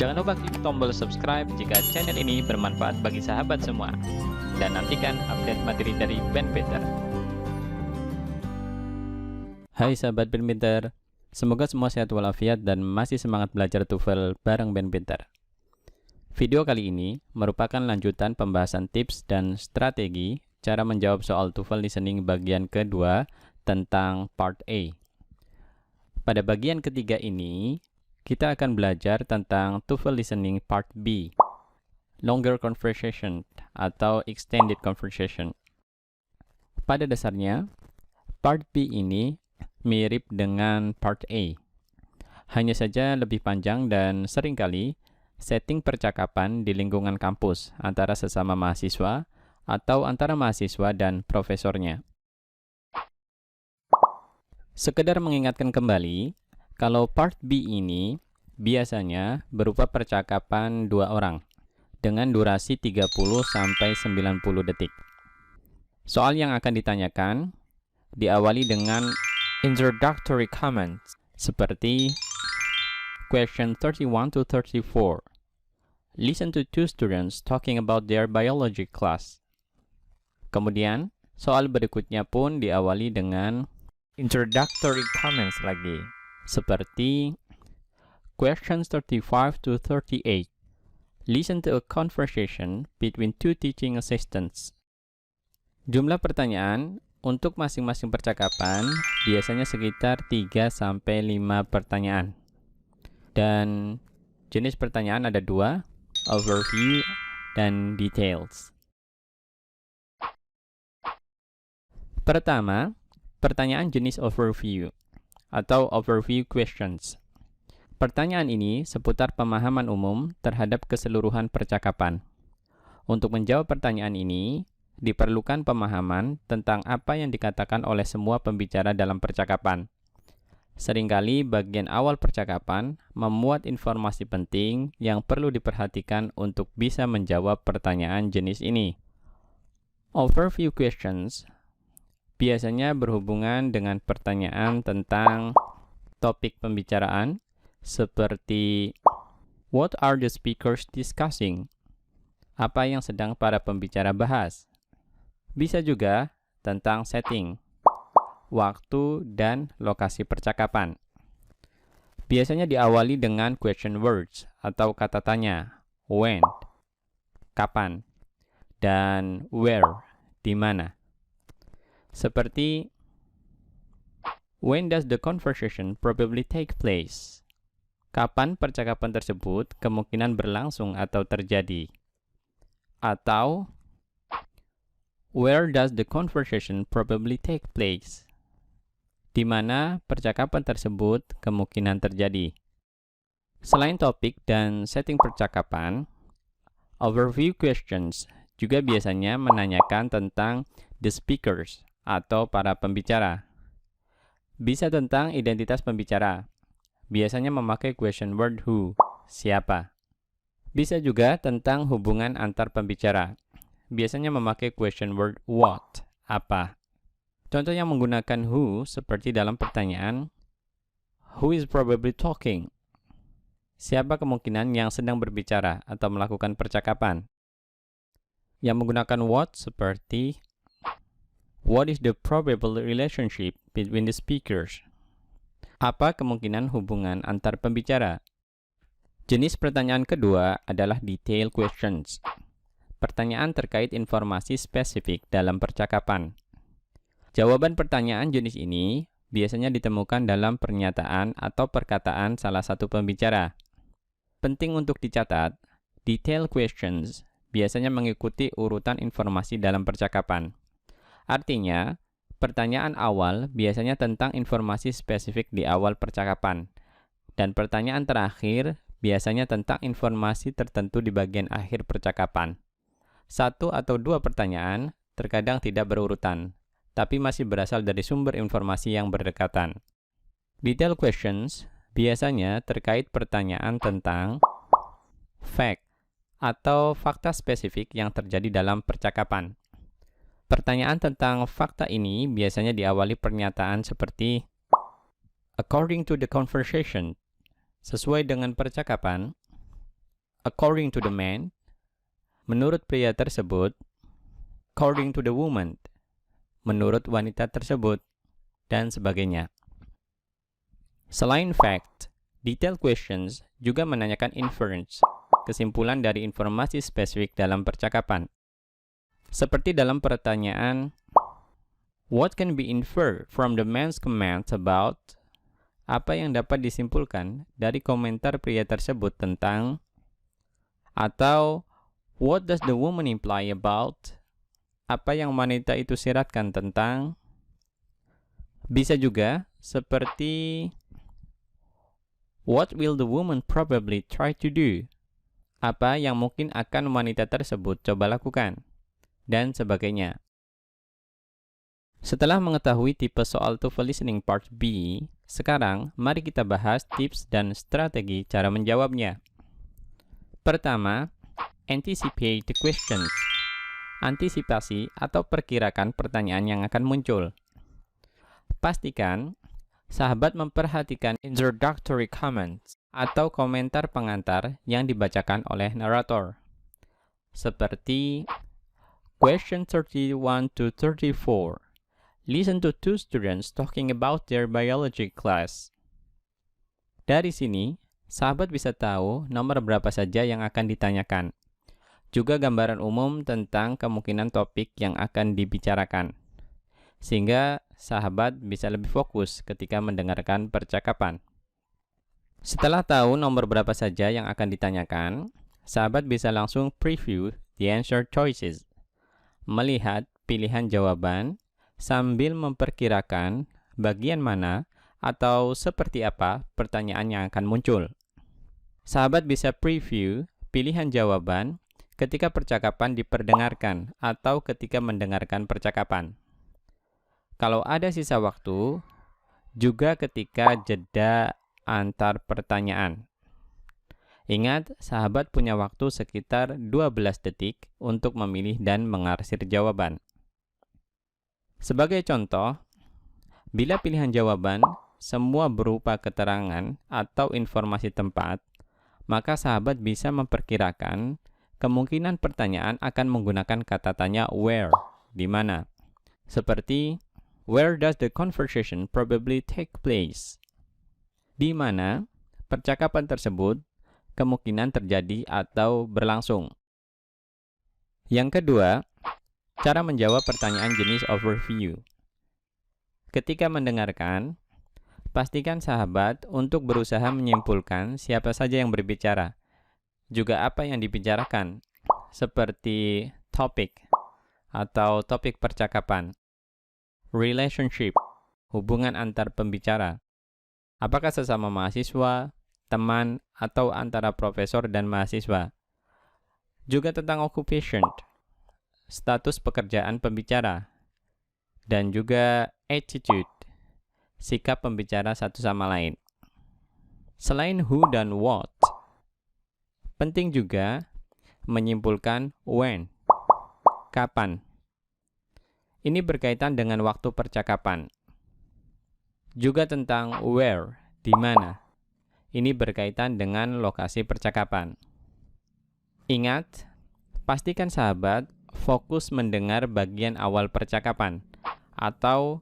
Jangan lupa klik tombol subscribe jika channel ini bermanfaat bagi sahabat semua. Dan nantikan update materi dari Ben Peter. Hai sahabat Ben Peter, semoga semua sehat walafiat dan masih semangat belajar TOEFL bareng Ben Peter. Video kali ini merupakan lanjutan pembahasan tips dan strategi cara menjawab soal TOEFL listening bagian kedua tentang Part A. Pada bagian ketiga ini, kita akan belajar tentang TOEFL listening Part B, longer conversation atau extended conversation. Pada dasarnya, Part B ini mirip dengan Part A. Hanya saja lebih panjang dan seringkali setting percakapan di lingkungan kampus antara sesama mahasiswa atau antara mahasiswa dan profesornya. Sekedar mengingatkan kembali, kalau Part B ini biasanya berupa percakapan dua orang dengan durasi 30-90 detik. Soal yang akan ditanyakan diawali dengan introductory comments seperti question 31 to 34. Listen to two students talking about their biology class. Kemudian, soal berikutnya pun diawali dengan introductory comments lagi, seperti questions 35 to 38. Listen to a conversation between two teaching assistants. Jumlah pertanyaan untuk masing-masing percakapan biasanya sekitar 3-5 pertanyaan. Dan jenis pertanyaan ada dua, overview dan details. Pertama, pertanyaan jenis overview atau overview questions. Pertanyaan ini seputar pemahaman umum terhadap keseluruhan percakapan. Untuk menjawab pertanyaan ini, diperlukan pemahaman tentang apa yang dikatakan oleh semua pembicara dalam percakapan. Seringkali bagian awal percakapan memuat informasi penting yang perlu diperhatikan untuk bisa menjawab pertanyaan jenis ini. Overview questions biasanya berhubungan dengan pertanyaan tentang topik pembicaraan, seperti what are the speakers discussing? Apa yang sedang para pembicara bahas? Bisa juga tentang setting, waktu, dan lokasi percakapan. Biasanya diawali dengan question words atau kata tanya, when, kapan, dan where, di mana. Seperti when does the conversation probably take place? Kapan percakapan tersebut kemungkinan berlangsung atau terjadi? Atau where does the conversation probably take place? Di mana percakapan tersebut kemungkinan terjadi? Selain topik dan setting percakapan, overview questions juga biasanya menanyakan tentang the speakers atau para pembicara. Bisa tentang identitas pembicara. Biasanya memakai question word who, siapa. Bisa juga tentang hubungan antar pembicara. Biasanya memakai question word what, apa. Contoh yang menggunakan who seperti dalam pertanyaan, who is probably talking? Siapa kemungkinan yang sedang berbicara atau melakukan percakapan? Yang menggunakan what seperti, what is the probable relationship between the speakers? Apa kemungkinan hubungan antar pembicara? Jenis pertanyaan kedua adalah detail questions. Pertanyaan terkait informasi spesifik dalam percakapan. Jawaban pertanyaan jenis ini biasanya ditemukan dalam pernyataan atau perkataan salah satu pembicara. Penting untuk dicatat, detail questions biasanya mengikuti urutan informasi dalam percakapan. Artinya, pertanyaan awal biasanya tentang informasi spesifik di awal percakapan, dan pertanyaan terakhir biasanya tentang informasi tertentu di bagian akhir percakapan. Satu atau dua pertanyaan terkadang tidak berurutan, tapi masih berasal dari sumber informasi yang berdekatan. Detail questions biasanya terkait pertanyaan tentang fact atau fakta spesifik yang terjadi dalam percakapan. Pertanyaan tentang fakta ini biasanya diawali pernyataan seperti according to the conversation, sesuai dengan percakapan, according to the man, menurut pria tersebut, according to the woman, menurut wanita tersebut, dan sebagainya. Selain fact, detailed questions juga menanyakan inference, kesimpulan dari informasi spesifik dalam percakapan. Seperti dalam pertanyaan, what can be inferred from the man's comments about? Apa yang dapat disimpulkan dari komentar pria tersebut tentang? Atau, what does the woman imply about? Apa yang wanita itu siratkan tentang? Bisa juga seperti, what will the woman probably try to do? Apa yang mungkin akan wanita tersebut coba lakukan? Dan sebagainya. Setelah mengetahui tipe soal TOEFL Listening Part B, sekarang mari kita bahas tips dan strategi cara menjawabnya. Pertama, anticipate the questions. Antisipasi atau perkirakan pertanyaan yang akan muncul. Pastikan sahabat memperhatikan introductory comments atau komentar pengantar yang dibacakan oleh narator. Seperti question 31 to 34. Listen to two students talking about their biology class. Dari sini, sahabat bisa tahu nomor berapa saja yang akan ditanyakan. Juga gambaran umum tentang kemungkinan topik yang akan dibicarakan. Sehingga sahabat bisa lebih fokus ketika mendengarkan percakapan. Setelah tahu nomor berapa saja yang akan ditanyakan, sahabat bisa langsung preview the answer choices. Melihat pilihan jawaban sambil memperkirakan bagian mana atau seperti apa pertanyaan yang akan muncul. Sahabat bisa preview pilihan jawaban ketika percakapan diperdengarkan atau ketika mendengarkan percakapan. Kalau ada sisa waktu, juga ketika jeda antar pertanyaan. Ingat, sahabat punya waktu sekitar 12 detik untuk memilih dan mengarsir jawaban. Sebagai contoh, bila pilihan jawaban semua berupa keterangan atau informasi tempat, maka sahabat bisa memperkirakan kemungkinan pertanyaan akan menggunakan kata tanya where, di mana. Seperti, where does the conversation probably take place? Di mana percakapan tersebut kemungkinan terjadi atau berlangsung. Yang kedua, cara menjawab pertanyaan jenis overview. Ketika mendengarkan, pastikan sahabat untuk berusaha menyimpulkan siapa saja yang berbicara, juga apa yang dibicarakan, seperti topik atau topik percakapan, relationship, hubungan antar pembicara, apakah sesama mahasiswa, teman, atau antara profesor dan mahasiswa. Juga tentang occupation, status pekerjaan pembicara, dan juga attitude, sikap pembicara satu sama lain. Selain who dan what, penting juga menyimpulkan when, kapan. Ini berkaitan dengan waktu percakapan. Juga tentang where, di mana. Ini berkaitan dengan lokasi percakapan. Ingat, pastikan sahabat fokus mendengar bagian awal percakapan atau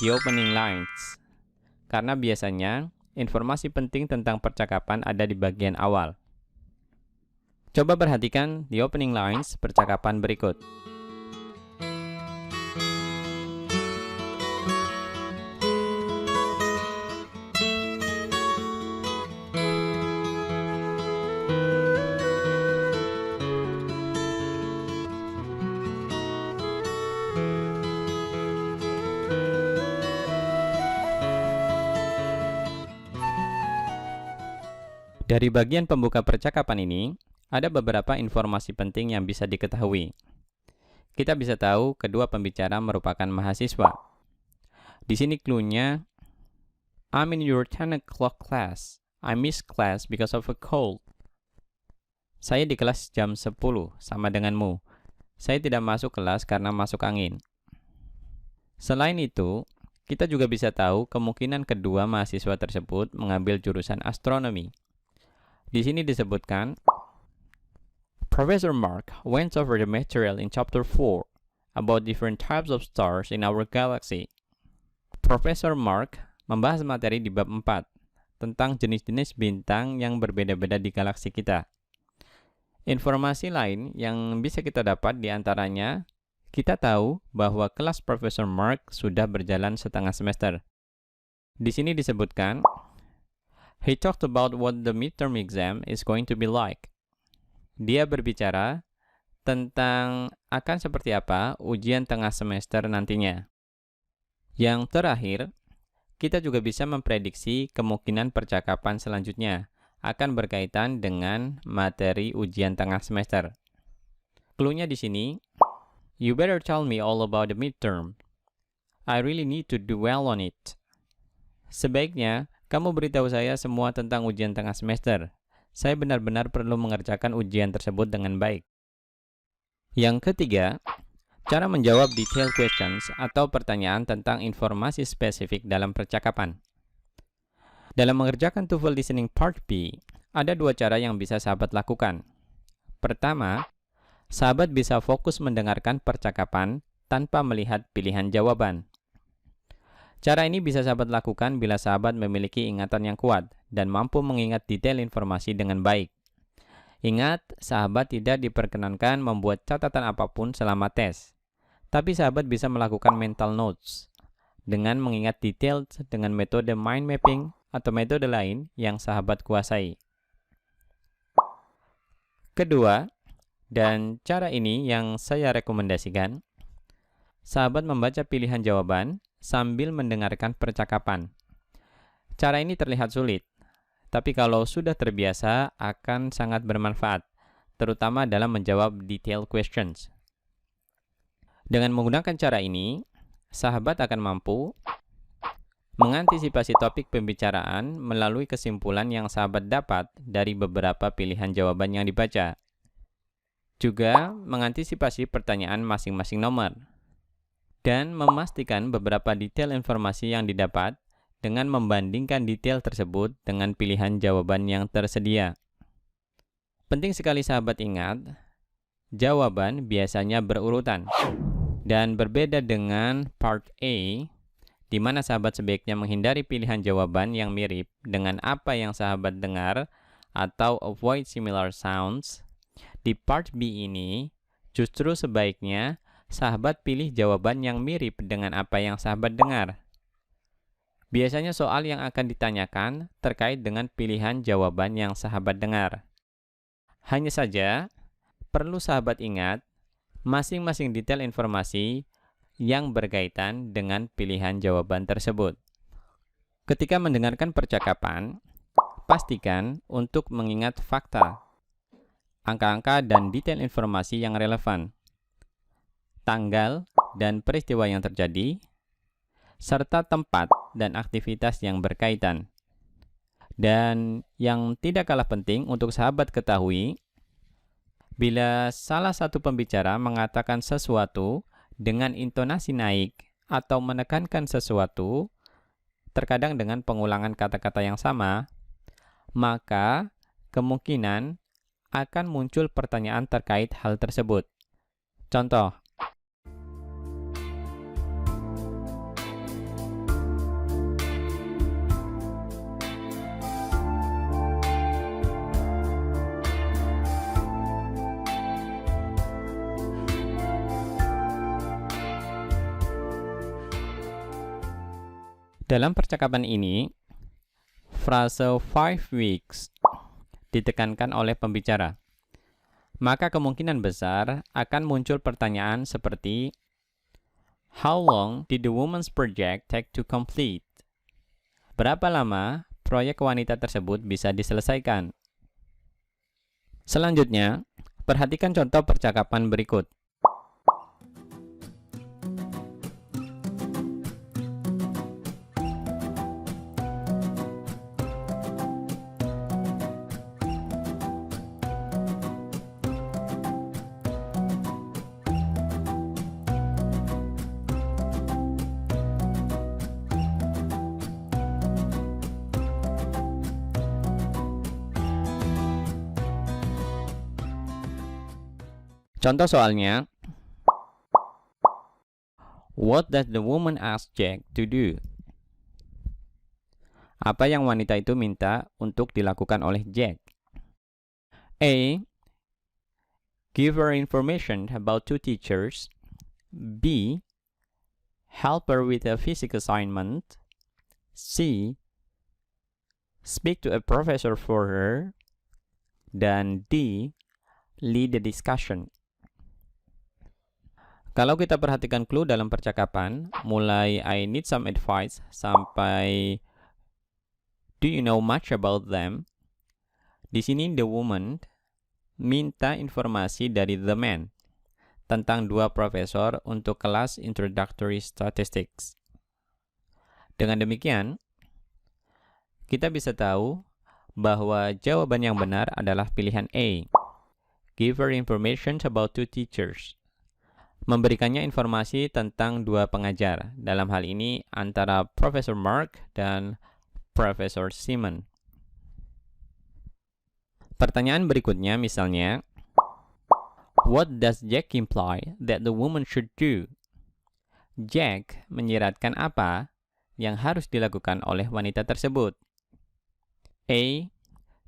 the opening lines. Karena biasanya informasi penting tentang percakapan ada di bagian awal. Coba perhatikan the opening lines percakapan berikut. Dari bagian pembuka percakapan ini, ada beberapa informasi penting yang bisa diketahui. Kita bisa tahu kedua pembicara merupakan mahasiswa. Di sini clue-nya, I'm in your 10 o'clock class. I missed class because of a cold. Saya di kelas jam 10, sama denganmu. Saya tidak masuk kelas karena masuk angin. Selain itu, kita juga bisa tahu kemungkinan kedua mahasiswa tersebut mengambil jurusan astronomi. Di sini disebutkan, Professor Mark went over the material in Chapter 4 about different types of stars in our galaxy. Professor Mark membahas materi di bab 4 tentang jenis-jenis bintang yang berbeda-beda di galaksi kita. Informasi lain yang bisa kita dapat di antaranya, kita tahu bahwa kelas Profesor Mark sudah berjalan setengah semester. Di sini disebutkan, he talked about what the midterm exam is going to be like. Dia berbicara tentang akan seperti apa ujian tengah semester nantinya. Yang terakhir, kita juga bisa memprediksi kemungkinan percakapan selanjutnya akan berkaitan dengan materi ujian tengah semester. Cluenya di sini, you better tell me all about the midterm. I really need to do well on it. Sebaiknya, kamu beritahu saya semua tentang ujian tengah semester. Saya benar-benar perlu mengerjakan ujian tersebut dengan baik. Yang ketiga, cara menjawab detailed questions atau pertanyaan tentang informasi spesifik dalam percakapan. Dalam mengerjakan TOEFL Listening Part B, ada dua cara yang bisa sahabat lakukan. Pertama, sahabat bisa fokus mendengarkan percakapan tanpa melihat pilihan jawaban. Cara ini bisa sahabat lakukan bila sahabat memiliki ingatan yang kuat dan mampu mengingat detail informasi dengan baik. Ingat, sahabat tidak diperkenankan membuat catatan apapun selama tes. Tapi sahabat bisa melakukan mental notes dengan mengingat detail dengan metode mind mapping atau metode lain yang sahabat kuasai. Kedua, dan cara ini yang saya rekomendasikan, sahabat membaca pilihan jawaban sambil mendengarkan percakapan. Cara ini terlihat sulit, tapi kalau sudah terbiasa akan sangat bermanfaat, terutama dalam menjawab detailed questions. Dengan menggunakan cara ini, sahabat akan mampu mengantisipasi topik pembicaraan melalui kesimpulan yang sahabat dapat dari beberapa pilihan jawaban yang dibaca. Juga mengantisipasi pertanyaan masing-masing nomor. Dan memastikan beberapa detail informasi yang didapat dengan membandingkan detail tersebut dengan pilihan jawaban yang tersedia. Penting sekali sahabat ingat, jawaban biasanya berurutan. Dan berbeda dengan part A, di mana sahabat sebaiknya menghindari pilihan jawaban yang mirip dengan apa yang sahabat dengar atau avoid similar sounds, di part B ini justru sebaiknya sahabat pilih jawaban yang mirip dengan apa yang sahabat dengar. Biasanya soal yang akan ditanyakan terkait dengan pilihan jawaban yang sahabat dengar. Hanya saja, perlu sahabat ingat, masing-masing detail informasi yang berkaitan dengan pilihan jawaban tersebut. Ketika mendengarkan percakapan, pastikan untuk mengingat fakta, angka-angka dan detail informasi yang relevan, tanggal dan peristiwa yang terjadi, serta tempat dan aktivitas yang berkaitan. Dan yang tidak kalah penting untuk sahabat ketahui, bila salah satu pembicara mengatakan sesuatu dengan intonasi naik atau menekankan sesuatu, terkadang dengan pengulangan kata-kata yang sama, maka kemungkinan akan muncul pertanyaan terkait hal tersebut. Contoh, dalam percakapan ini, frase 5 weeks ditekankan oleh pembicara. Maka kemungkinan besar akan muncul pertanyaan seperti, how long did the woman's project take to complete? Berapa lama proyek wanita tersebut bisa diselesaikan? Selanjutnya, perhatikan contoh percakapan berikut. Contoh soalnya, what does the woman ask Jack to do? Apa yang wanita itu minta untuk dilakukan oleh Jack? A. Give her information about two teachers. B. Help her with a physics assignment. C. Speak to a professor for her. Dan D. Lead the discussion. Kalau kita perhatikan clue dalam percakapan, mulai I need some advice sampai do you know much about them? Di sini the woman minta informasi dari the man tentang dua profesor untuk kelas Introductory Statistics. Dengan demikian, kita bisa tahu bahwa jawaban yang benar adalah pilihan A. Give her information about two teachers. Memberikannya informasi tentang dua pengajar, dalam hal ini antara Profesor Mark dan Profesor Simon. Pertanyaan berikutnya misalnya, what does Jack imply that the woman should do? Jack menyiratkan apa yang harus dilakukan oleh wanita tersebut? A.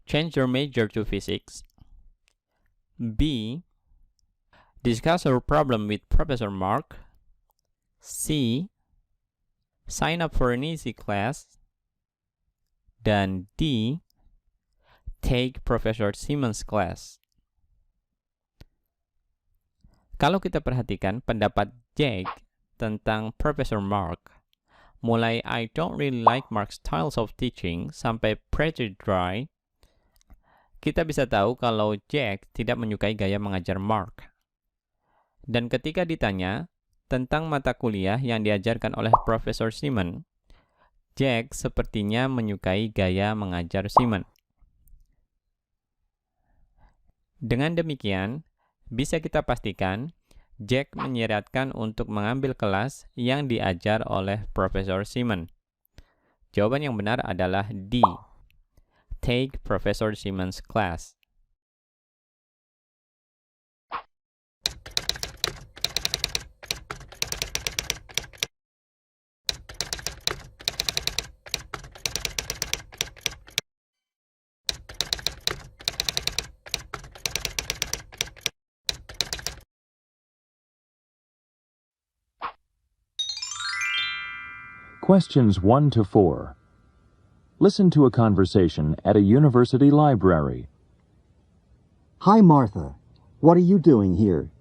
Change your major to physics. B. Discuss her problem with Professor Mark. C. Sign up for an easy class. Dan D. Take Professor Simon's class. Kalau kita perhatikan pendapat Jack tentang Professor Mark, mulai I don't really like Mark's styles of teaching sampai pretty dry, kita bisa tahu kalau Jack tidak menyukai gaya mengajar Mark. Dan ketika ditanya tentang mata kuliah yang diajarkan oleh Profesor Simon, Jack sepertinya menyukai gaya mengajar Simon. Dengan demikian, bisa kita pastikan Jack menyiratkan untuk mengambil kelas yang diajar oleh Profesor Simon. Jawaban yang benar adalah D. Take Professor Simon's class. Questions 1 to 4. Listen to a conversation at a university library. Hi, Martha. What are you doing here?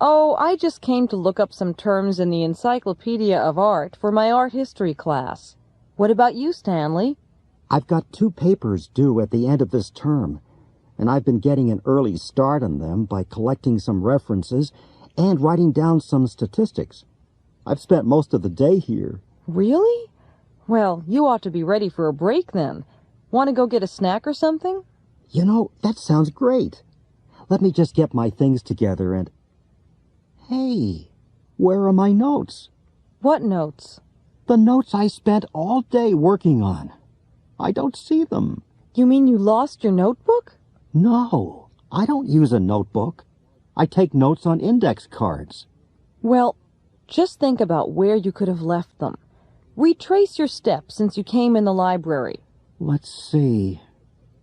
Oh, I just came to look up some terms in the Encyclopedia of Art for my art history class. What about you, Stanley? I've got 2 papers due at the end of this term, and I've been getting an early start on them by collecting some references and writing down some statistics. I've spent most of the day here. Really? Well, you ought to be ready for a break then. Want to go get a snack or something? You know, that sounds great. Let me just get my things together and... Hey, where are my notes? What notes? The notes I spent all day working on. I don't see them. You mean you lost your notebook? No, I don't use a notebook. I take notes on index cards. Well, just think about where you could have left them. Retrace your steps since you came in the library. Let's see.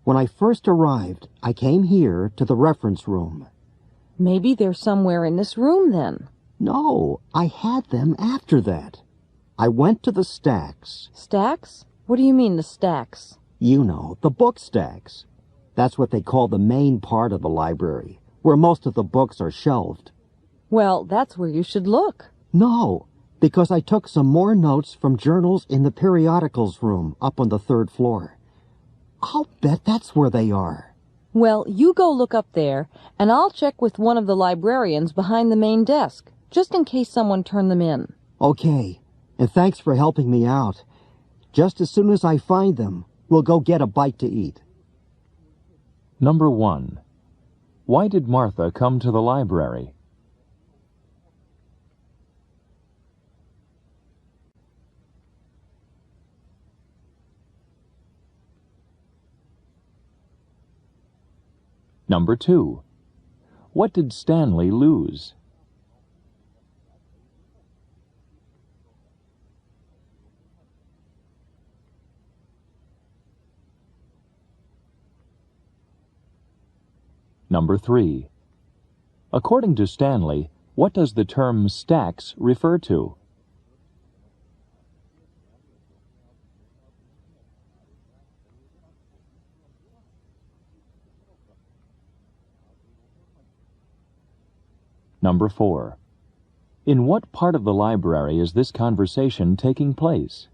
When I first arrived, I came here to the reference room. Maybe they're somewhere in this room then. No, I had them after that. I went to the stacks. Stacks? What do you mean, the stacks? You know, the book stacks. That's what they call the main part of the library, where most of the books are shelved. Well, that's where you should look. No, because I took some more notes from journals in the periodicals room up on the 3rd floor. I'll bet that's where they are. Well, you go look up there, and I'll check with one of the librarians behind the main desk, just in case someone turned them in. Okay, and thanks for helping me out. Just as soon as I find them, we'll go get a bite to eat. Number 1. Why did Martha come to the library? Number 2. What did Stanley lose? Number 3. According to Stanley, what does the term stacks refer to? Number 4. In what part of the library is this conversation taking place?